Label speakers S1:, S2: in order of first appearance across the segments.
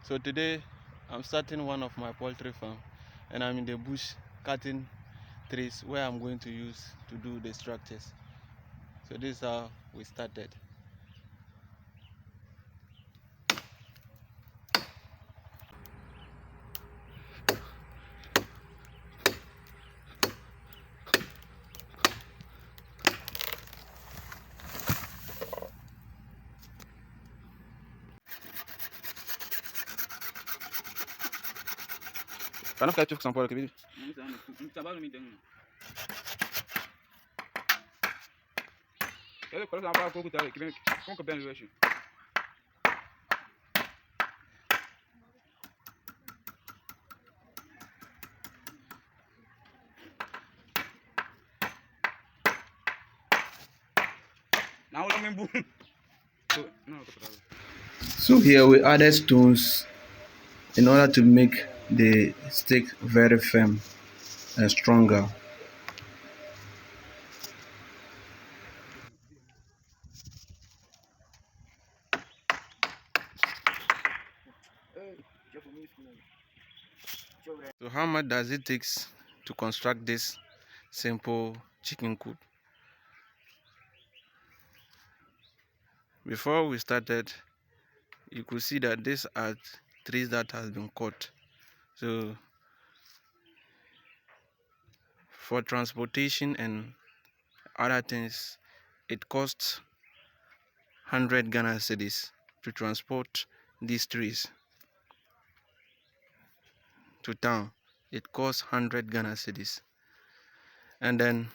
S1: So today I'm starting one of my poultry farm, and I'm in the bush cutting trees where I'm going to use to do the structures. So this is how we started. Para não ficar tipo São Paulo aqui. So here we added stones in order to make the stick very firm and stronger. So how much does it take to construct this simple chicken coop? Before we started, you could see that these are trees that has been cut. So for transportation and other things, it costs 100 Ghana cedis to transport these trees to town. It costs 100 Ghana cedis. And then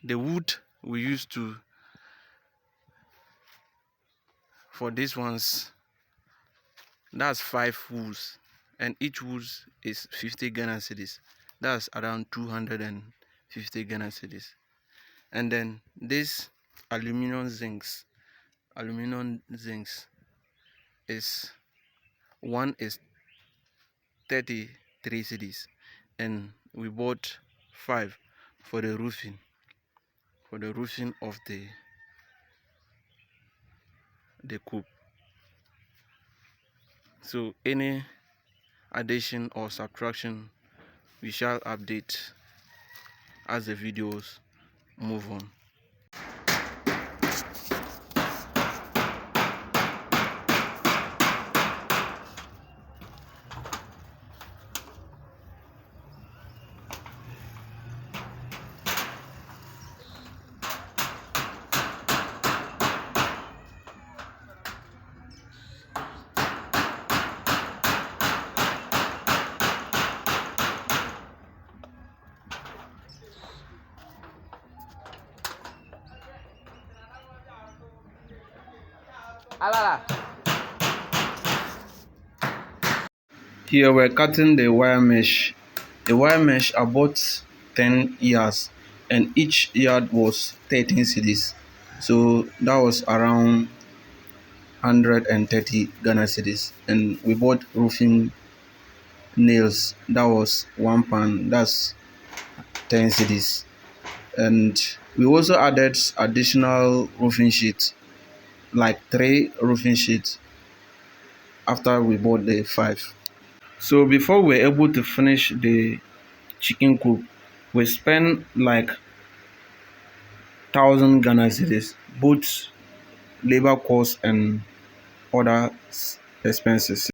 S1: the wood we used to for these ones, that's 5 woods, and each wood is 50 Ghana cedis. That's around 250 Ghana cedis. And then this aluminum zincs is one is 33 cedis, and we bought 5 for the roofing of the coop. So any addition or subtraction we shall update as the videos move on. Here we're cutting the wire mesh. The wire mesh are both 10 yards, and each yard was 13 cedis. So that was around 130 Ghana cedis. And we bought roofing nails. That was £1. That's 10 cedis. And we also added additional roofing sheets, like 3 roofing sheets, after we bought the 5. So before we were able to finish the chicken coop, we spent like 1,000 Ghana cedis, both labor costs and other expenses.